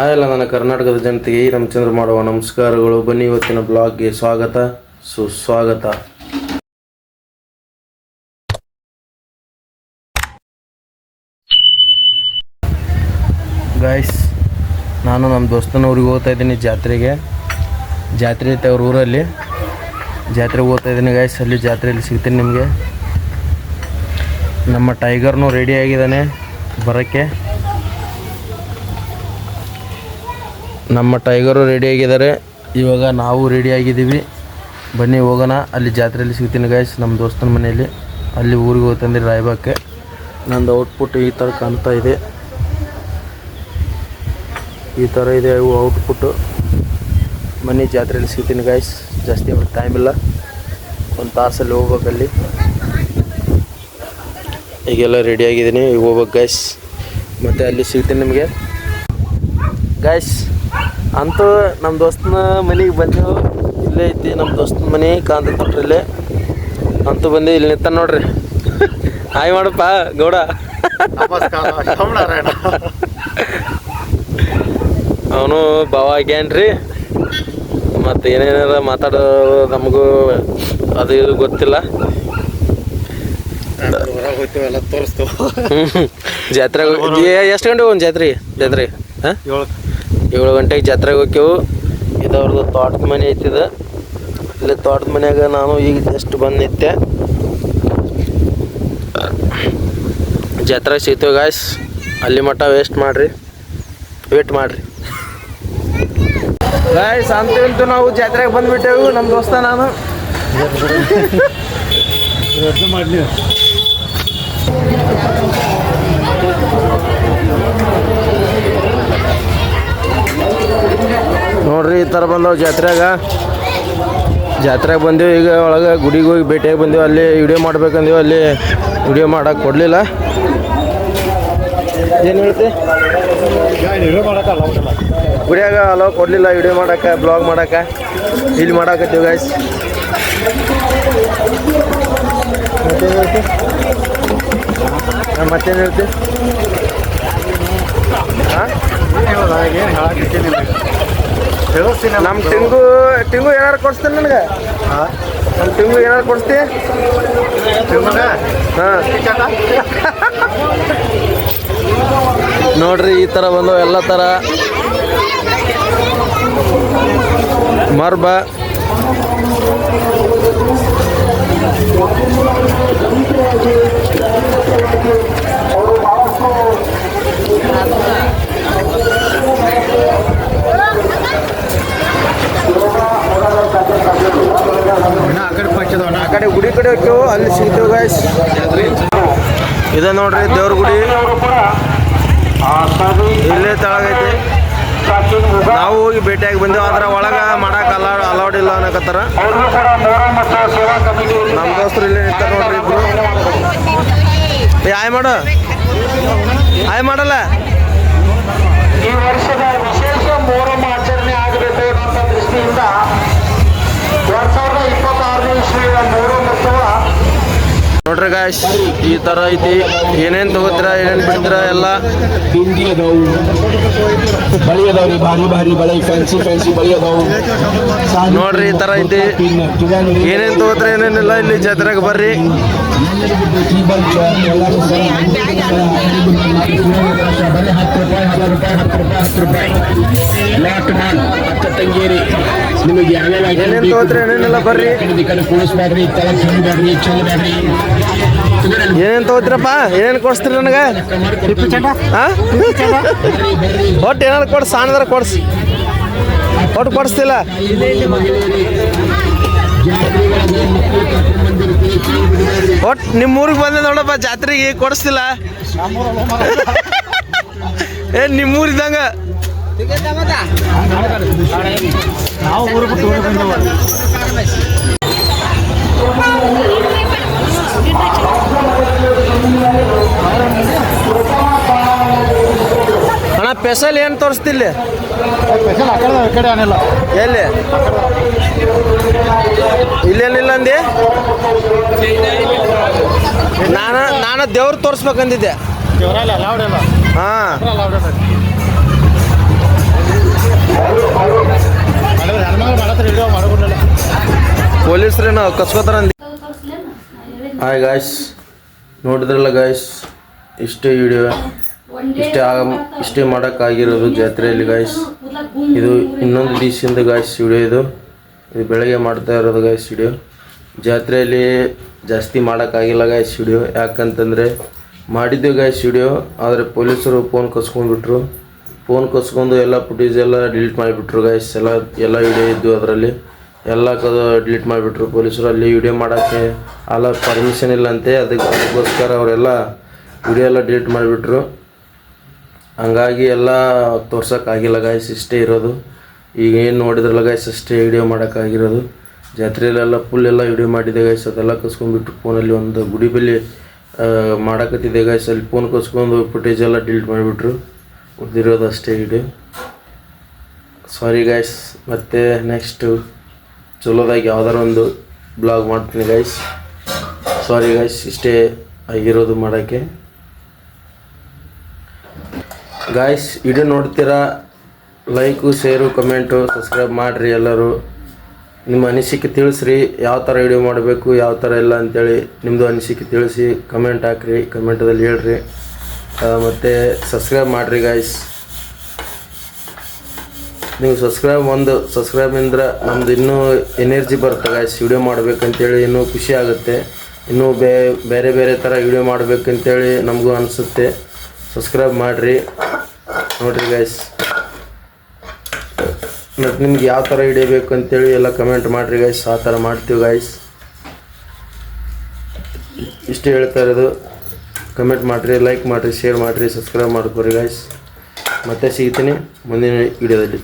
ಎಲ್ಲ ನನ್ನ ಕರ್ನಾಟಕದ ಜನತೆಗೆ ನಮ್ಮ ಚಂದ್ರ ಮಾಡುವ ನಮಸ್ಕಾರಗಳು. ಬನ್ನಿ ಇವತ್ತಿನ ಬ್ಲಾಗ್ಗೆ ಸ್ವಾಗತ ಸುಸ್ವಾಗತ. ಗಾಯ್ಸ್, ನಾನು ನಮ್ಮ ದೋಸ್ತನ ಊರಿಗೆ ಹೋಗ್ತಾ ಇದ್ದೀನಿ. ಜಾತ್ರೆ ಐತೆ ಅವ್ರ ಊರಲ್ಲಿ. ಜಾತ್ರೆಗೆ ಹೋಗ್ತಾ ಇದ್ದೀನಿ ಗಾಯ್ಸ್. ಅಲ್ಲಿ ಜಾತ್ರೆಯಲ್ಲಿ ಸಿಗ್ತೀನಿ ನಿಮಗೆ. ನಮ್ಮ ಟೈಗರ್ನು ರೆಡಿ ಆಗಿದ್ದಾನೆ ಬರೋಕ್ಕೆ. ನಮ್ಮ ಟೈಗರು ರೆಡಿ ಆಗಿದ್ದಾರೆ. ಇವಾಗ ನಾವು ರೆಡಿ ಆಗಿದ್ದೀವಿ. ಬನ್ನಿ ಹೋಗೋಣ. ಅಲ್ಲಿ ಜಾತ್ರೆಯಲ್ಲಿ ಸಿಗ್ತೀನಿ ಗಾಯ್ಸ್, ನಮ್ಮ ದೋಸ್ತನ ಮನೆಯಲ್ಲಿ. ಅಲ್ಲಿ ಊರಿಗೆ ಹೋಗ್ತಂದ್ರೆ ರಾಯಬಾಗಕ್ಕೆ. ನಂದು ಔಟ್ಪುಟ್ ಈ ಥರ ಕಾಣ್ತಾ ಇದೆ. ಈ ಥರ ಇದೆ ಅವು ಔಟ್ಪುಟ್ಟು. ಬನ್ನಿ ಜಾತ್ರೆಯಲ್ಲಿ ಸಿಗ್ತೀನಿ ಗಾಯ್ಸ್. ಜಾಸ್ತಿ ಟೈಮ್ ಇಲ್ಲ, ಒಂದು ತಾಸಲ್ಲಿ ಹೋಗ್ಬೇಕಲ್ಲಿ. ಈಗೆಲ್ಲ ರೆಡಿ ಆಗಿದ್ದೀನಿ, ಈಗ ಹೋಗ್ಬೇಕು ಗಾಯ್ಸ್. ಮತ್ತು ಅಲ್ಲಿ ಸಿಗ್ತೀನಿ ನಿಮಗೆ ಗಾಯ್ಸ್. ಅಂತೂ ನಮ್ಮ ದೋಸ್ತನ ಮನೆಗೆ ಬಂದೆವು. ಇಲ್ಲೇ ಐತಿ ನಮ್ಮ ದೋಸ್ತನ ಮನೆ, ಕಾಂತಪುರಲ್ಲೇ ಅಂತೂ ಬಂದು ಇಲ್ಲಿ ನಿಂತ ನೋಡ್ರಿ. ಹಾಯ್ ಮಾಡಪ್ಪ ಗೌಡ. ಅವನು ಭಾವ ಆಗ್ಯಾನ್ರಿ. ಮತ್ತು ಏನೇನಾರ ಮಾತಾಡೋದು ನಮಗೂ ಅದು ಇದು ಗೊತ್ತಿಲ್ಲ. ಜಾತ್ರೆಗೆ ಎಷ್ಟು ಗಂಟೆಗೆ ಒಂದು ಜಾತ್ರೆ ಹಾಂ 7 ಗಂಟೆಗೆ ಜಾತ್ರೆಗೆ ಹೋಗ್ಯವು. ಇದು ಅವ್ರದ್ದು ತೋಟದ ಮನೆ ಐತಿದ. ಇಲ್ಲಿ ತೋಟದ ಮನ್ಯಾಗ ನಾನು ಈಗ ಜಸ್ಟ್ ಬಂದು ನಿಂತೆ. ಜಾತ್ರೆಗೆ ಸಿಗ್ತೇವೆ ಗಾಯ್ಸ್. ಅಲ್ಲಿ ಮಟ್ಟ ವೇಟ್ ಮಾಡಿರಿ ಗಾಯ್ಸ್. ಅಂತೂ ನಾವು ಜಾತ್ರೆಗೆ ಬಂದುಬಿಟ್ಟೆವು, ನಮ್ಮ ದೋಸ್ತ ನಾನು. ನೋಡ್ರಿ ಈ ಥರ ಬಂದವು ಜಾತ್ರೆಗೆ ಬಂದೆವು. ಈಗ ಒಳಗೆ ಗುಡಿಗೆ ಹೋಗಿ ಭೇಟಿಯಾಗಿ ಬಂದೆವು. ಅಲ್ಲಿ ವಿಡಿಯೋ ಮಾಡ್ಬೇಕಂದೇವು, ಅಲ್ಲಿ ವಿಡಿಯೋ ಮಾಡೋಕೆ ಕೊಡಲಿಲ್ಲ. ಏನು ಹೇಳ್ತಿ? ಗುಡಿಯಾಗ ಅಲೋ ಕೊಡಲಿಲ್ಲ ವಿಡಿಯೋ ಮಾಡೋಕೆ, ಬ್ಲಾಗ್ ಮಾಡೋಕೆ. ಇಲ್ಲಿ ಮಾಡಾಕತ್ತೀವಿ ಗಾಯ್ಸ್. ಮತ್ತೇನು ಹೇಳ್ತಿ? ಹಾಂ, ನಮ್ಮ ಟಿಂಗು ಏನಾರು ಕೊಡಿಸ್ತೀನಿ ನನಗೆ. ನಮ್ಮ ಟಿಂಗು ಏನಾರು ಕೊಡಿಸ್ತಿ? ಹಾಂ ನೋಡ್ರಿ ಈ ಥರ ಬಂದವು ಎಲ್ಲ ಥರ ಮರ್ಬ. ಆ ಕಡೆ ಗುಡಿ ಕಡೆ ಹೋಗ್ತೇವೆ, ಅಲ್ಲಿ ಸಿಗ್ತೇವೆ ಗಾಯ್ಸ್. ಇದೆ ನೋಡ್ರಿ ದೇವ್ರ ಗುಡಿ, ಇಲ್ಲೇ ತಳಗೈತಿ. ನಾವು ಹೋಗಿ ಭೇಟಿಯಾಗಿ ಬಂದೆವು. ಆದ್ರೆ ಒಳಗೆ ಮಾಡಕ್ಕೆ ಅಲೌಡ್ ಇಲ್ಲ ಅನ್ನಕತ್ತಾರ. ನಮ್ಮ ದೋಸ್ತರು ಇಲ್ಲೇ ನಿಂತ ನೋಡ್ರಿ ಇಬ್ರು. ಆಯ್ ಮಾಡಲ್ಲ. ಈ ವರ್ಷದ ವಿಶೇಷ ಮೊಹರಂ ಆಚರಣೆ ಆಗಬೇಕು ಅನ್ನೋ ದೃಷ್ಟಿಯಿಂದ 2026ನೇ ಇಸ್ವಿಯ ಮೊಹರಂ ಉತ್ಸವ ನೋಡ್ರಿ ಗಾಯ್ಸ್. ಈ ಥರ ಐತಿ. ಏನೇನು ತಗೋತೀರ, ಏನೇನು ಬಿಡ್ತೀರ ಎಲ್ಲ ಬಿಂದಿ ಅದಾವು, ಬಳಿ ಅದಾವ್ರಿ, ಭಾರಿ ಬಳಿ ಫ್ಯಾನ್ಸಿ ಬಳಿ ಅದಾವು ನೋಡ್ರಿ. ಈ ಥರ ಐತಿ. ಏನೇನು ತಗೋತೀರ ಏನೇನಿಲ್ಲ ಇಲ್ಲಿ ಜಾತ್ರೆಗೆ ಬರ್ರಿ. ತಂಗೇರಿ ನಿಮಗೆ ಏನೇನು ತಗೋತೀರ ಏನೇನಿಲ್ಲ ಬರ್ರಿ. ಕೂಡಿಸ್ಬೇಡ್ರಿ, ತಲೆ ಚೆಲ್ಲಬೇಡ್ರಿ, ಏನೇನು ತಗೋತೀರಪ್ಪ, ಏನೇನು ಕೊಡಿಸ್ತೀರಿ ನನಗೆ? ಹಾಂ, ಒಟ್ಟು ಏನಾರು ಕೊಡ್ಸಿ, ಸಾಣದಾರ ಕೊಡ್ಸಿ. ಒಟ್ಟು ಕೊಡಿಸ್ತಿಲ್ಲ. ಒಟ್ಟು ನಿಮ್ಮ ಊರಿಗೆ ಬಂದೆ ನೋಡಪ್ಪ, ಜಾತ್ರೆಗೆ ಕೊಡಿಸ್ತಿಲ್ಲ. ಏ ನಿಮ್ಮೂರಿದ್ದಂಗ ನಾವು ಊರು ಬಿಟ್ಟು ಅಣ್ಣ ಸ್ಪೆಷಲ್ ಏನು ತೋರಿಸ್ತಿಲ್ಲ? ಸ್ಪೆಷಲ್ ಆ ಕಡೆ ಏನಿಲ್ಲ. ಎಲ್ಲಿ ಇಲ್ಲೇನಿಲ್ಲ ಅಂದೆ? ನಾನು ದೇವ್ರು ತೋರಿಸ್ಬೇಕಂದಿದ್ದೆ. ಹಾಂ ಹೆಸ್ರೇನು ಕಸ್ಕೋತಾರ ಅಂದಿ. ಹಾಯ್ ಗಾಯ್ಸ್, ನೋಡಿದ್ರಲ್ಲ ಗಾಯ್ಸ್, ಇಷ್ಟೇ ವಿಡಿಯೋ, ಇಷ್ಟೇ ಮಾಡೋಕ್ಕಾಗಿರೋದು ಜಾತ್ರೆಯಲ್ಲಿ ಗಾಯ್ಸ್. ಇದು ಇನ್ನೊಂದು ದಿವಸದಿಂದ ಗಾಯ್ಸ್ ವಿಡಿಯೋ. ಇದು ಬೆಳಗ್ಗೆ ಮಾಡ್ತಾ ಇರೋದು ಗಾಯ್ಸ್ ವಿಡಿಯೋ. ಜಾತ್ರೆಯಲ್ಲಿ ಜಾಸ್ತಿ ಮಾಡೋಕ್ಕಾಗಿಲ್ಲ ಗಾಯ್ಸ್ ವಿಡಿಯೋ, ಯಾಕಂತಂದರೆ ಮಾಡಿದ್ದೆ ಗಾಯ್ಸ್ ವಿಡಿಯೋ. ಆದರೆ ಪೊಲೀಸರು ಫೋನ್ ಕಸ್ಕೊಂಡ್ಬಿಟ್ರು. ಫೋನ್ ಕಸ್ಕೊಂಡು ಎಲ್ಲ ಫುಟೇಜ್ ಎಲ್ಲ ಡಿಲೀಟ್ ಮಾಡಿಬಿಟ್ರು ಗಾಯ್ಸ್. ಎಲ್ಲ ವಿಡಿಯೋ ಇದ್ದು ಅದರಲ್ಲಿ ಎಲ್ಲ ಡಿಲೀಟ್ ಮಾಡಿಬಿಟ್ರು ಪೊಲೀಸರು. ಅಲ್ಲಿ ವಿಡಿಯೋ ಮಾಡೋಕ್ಕೆ ಅಲ್ಲ ಪರ್ಮಿಷನ್ ಇಲ್ಲಂತೆ, ಅದಕ್ಕೋಸ್ಕರ ಅವರೆಲ್ಲ ವಿಡಿಯೋ ಎಲ್ಲ ಡಿಲೀಟ್ ಮಾಡಿಬಿಟ್ರು. ಹಂಗಾಗಿ ಎಲ್ಲ ತೋರ್ಸೋಕ್ಕಾಗಿಲ್ಲ ಗಾಯ್ಸ್. ಇಷ್ಟೇ ಇರೋದು. ಈಗ ಏನು ನೋಡಿದ್ರಲ್ಲ ಗಾಯ್ಸ್, ಅಷ್ಟೇ ವಿಡಿಯೋ ಮಾಡೋಕ್ಕಾಗಿರೋದು. ಜಾತ್ರೆಯಲ್ಲೆಲ್ಲ ಫುಲ್ ಎಲ್ಲ ವಿಡಿಯೋ ಮಾಡಿದೆ ಗಾಯ್ಸ್. ಅದೆಲ್ಲ ಕಸ್ಕೊಂಡ್ಬಿಟ್ಟು ಫೋನಲ್ಲಿ ಒಂದು ಗುಡಿ ಬಳಿ ಮಾಡಕತ್ತಿದ್ದೆ ಗಾಯ್ಸ್. ಅಲ್ಲಿ ಫೋನ್ ಕಸ್ಕೊಂಡು ಫುಟೇಜ್ ಎಲ್ಲ ಡಿಲೀಟ್ ಮಾಡಿಬಿಟ್ರು. ಉಳಿದಿರೋದು ಅಷ್ಟೇ ವಿಡಿಯೋ. ಸಾರಿ ಗಾಯ್ಸ್. ಮತ್ತು ನೆಕ್ಸ್ಟು ಚಲೋದಾಗಿ ಯಾವ್ದಾರು ಒಂದು ಬ್ಲಾಗ್ ಮಾಡ್ತೀನಿ ಗಾಯ್ಸ್. ಸಾರಿ ಗಾಯ್ಸ್, ಇಷ್ಟೇ ಆಗಿರೋದು ಮಾಡೋಕ್ಕೆ. ಗಾಯ್ಸ್, ವಿಡಿಯೋ ನೋಡ್ತೀರಾ, ಲೈಕು, ಶೇರು, ಕಮೆಂಟು, ಸಬ್ಸ್ಕ್ರೈಬ್ ಮಾಡಿರಿ. ಎಲ್ಲರೂ ನಿಮ್ಮ ಅನಿಸಿಕೆ ತಿಳಿಸ್ರಿ. ಯಾವ ಥರ ವಿಡಿಯೋ ಮಾಡಬೇಕು, ಯಾವ ಥರ ಇಲ್ಲ ಅಂಥೇಳಿ ನಿಮ್ಮದು ಅನಿಸಿಕೆ ತಿಳಿಸಿ ಕಮೆಂಟ್ ಹಾಕ್ರಿ. ಕಮೆಂಟದಲ್ಲಿ ಹೇಳ್ರಿ. ಮತ್ತು ಸಬ್ಸ್ಕ್ರೈಬ್ ಮಾಡಿರಿ ಗಾಯ್ಸ್. ನೀವು ಸಬ್ಸ್ಕ್ರೈಬಿಂದ ನಮ್ಮದು ಇನ್ನೂ ಎನರ್ಜಿ ಬರುತ್ತೆ ಗಾಯ್ಸ್. ವಿಡಿಯೋ ಮಾಡಬೇಕಂತೇಳಿ ಇನ್ನೂ ಖುಷಿ ಆಗುತ್ತೆ. ಇನ್ನೂ ಬೇರೆ ಬೇರೆ ಥರ ವಿಡಿಯೋ ಮಾಡಬೇಕಂತೇಳಿ ನಮಗೂ ಅನಿಸುತ್ತೆ. ಸಬ್ಸ್ಕ್ರೈಬ್ ಮಾಡಿರಿ. ನೋಡಿರಿ ಗಾಯ್ಸ್, ಮತ್ತು ನಿಮ್ಗೆ ಯಾವ ಥರ ವಿಡಿಯೋ ಬೇಕು ಅಂತೇಳಿ ಎಲ್ಲ ಕಮೆಂಟ್ ಮಾಡಿರಿ ಗಾಯ್ಸ್. ಆ ಥರ ಮಾಡ್ತೀವಿ ಗಾಯ್ಸ್. ಇಷ್ಟೇ ಹೇಳ್ತಾ ಇರೋದು. ಕಮೆಂಟ್ ಮಾಡಿರಿ, ಲೈಕ್ ಮಾಡಿರಿ, ಶೇರ್ ಮಾಡಿರಿ, ಸಬ್ಸ್ಕ್ರೈಬ್ ಮಾಡ್ಕೊರಿ ಗಾಯ್ಸ್. ಮತ್ತೆ ಸಿಗ್ತೀನಿ ಮುಂದಿನ ವಿಡಿಯೋದಲ್ಲಿ.